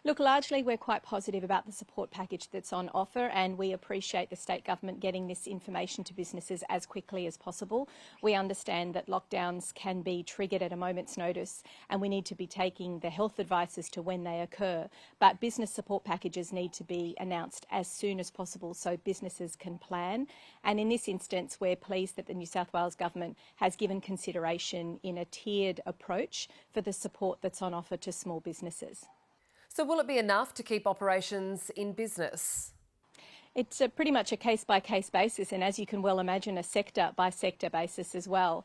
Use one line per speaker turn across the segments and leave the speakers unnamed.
Look, largely we're quite positive about the support package that's on offer, and we appreciate the state government getting this information to businesses as quickly as possible. We understand that lockdowns can be triggered at a moment's notice, and we need to be taking the health advice as to when they occur. But business support packages need to be announced as soon as possible so businesses can plan. And in this instance, we're pleased that the New South Wales government has given consideration in a tiered approach for the support that's on offer to small businesses.
So will it be enough to keep operations in business?
It's pretty much a case-by-case basis, and as you can well imagine, a sector-by-sector basis as well.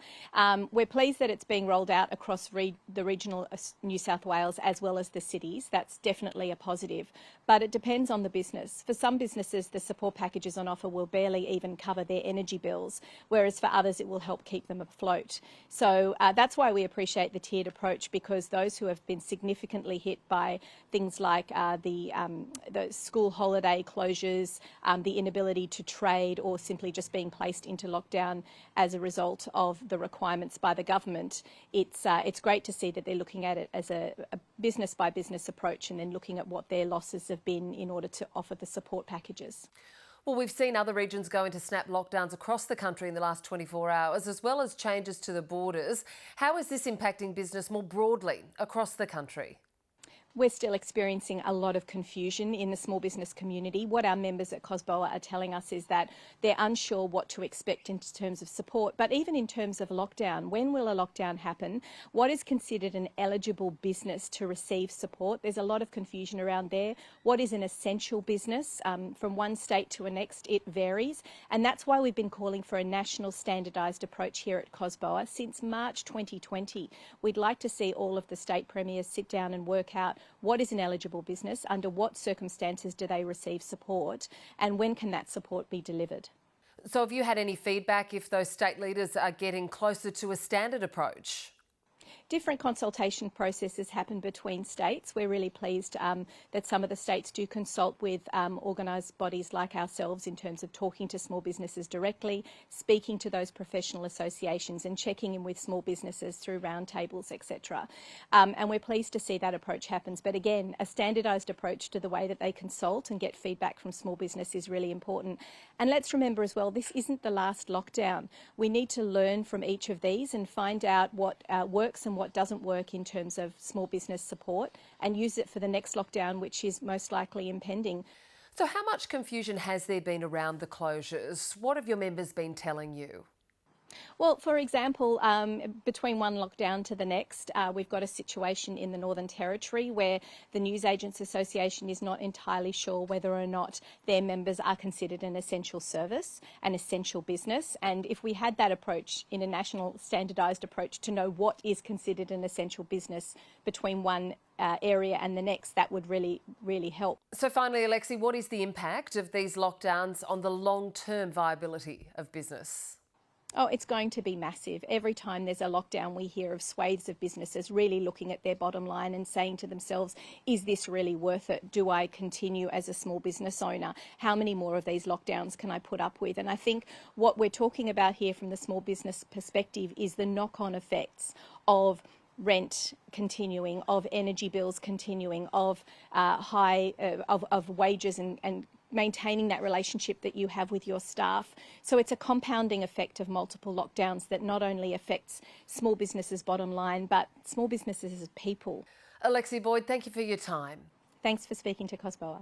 We're pleased that it's being rolled out across the regional New South Wales as well as the cities. That's definitely a positive, but it depends on the business. For some businesses, the support packages on offer will barely even cover their energy bills, whereas for others it will help keep them afloat. So that's why we appreciate the tiered approach, because those who have been significantly hit by things like the school holiday closures, the inability to trade, or simply just being placed into lockdown as a result of the requirements by the government, it's great to see that they're looking at it as a business-by-business approach and then looking at what their losses have been in order to offer the support packages.
Well, we've seen other regions go into snap lockdowns across the country in the last 24 hours, as well as changes to the borders. How is this impacting business more broadly across the country?
We're still experiencing a lot of confusion in the small business community. What our members at COSBOA are telling us is that they're unsure what to expect in terms of support, but even in terms of lockdown. When will a lockdown happen? What is considered an eligible business to receive support? There's a lot of confusion around there. What is an essential business? From one state to the next, it varies. And that's why we've been calling for a national standardised approach here at COSBOA since March 2020. We'd like to see all of the state premiers sit down and work out what is an eligible business, under what circumstances do they receive support, and when can that support be delivered.
So have you had any feedback if those state leaders are getting closer to a standard approach?
Different consultation processes happen between states. We're really pleased that some of the states do consult with organised bodies like ourselves in terms of talking to small businesses directly, speaking to those professional associations and checking in with small businesses through roundtables, etc. And we're pleased to see that approach happens. But again, a standardised approach to the way that they consult and get feedback from small business is really important. And let's remember as well, this isn't the last lockdown. We need to learn from each of these and find out what works and what doesn't work in terms of small business support, and use it for the next lockdown, which is most likely impending.
So how much confusion has there been around the closures? What have your members been telling you?
Well, for example, between one lockdown to the next, we've got a situation in the Northern Territory where the Newsagents Association is not entirely sure whether or not their members are considered an essential service, an essential business. And if we had that approach in a national standardised approach to know what is considered an essential business between one area and the next, that would really, really help.
So finally, Alexi, what is the impact of these lockdowns on the long-term viability of business?
Oh, it's going to be massive. Every time there's a lockdown, we hear of swathes of businesses really looking at their bottom line and saying to themselves, is this really worth it? Do I continue as a small business owner? How many more of these lockdowns can I put up with? And I think what we're talking about here from the small business perspective is the knock-on effects of rent continuing, of energy bills continuing, of of wages and maintaining that relationship that you have with your staff. So it's a compounding effect of multiple lockdowns that not only affects small businesses' bottom line, but small businesses as people.
Alexi Boyd, thank you for your time.
Thanks for speaking to COSBOA.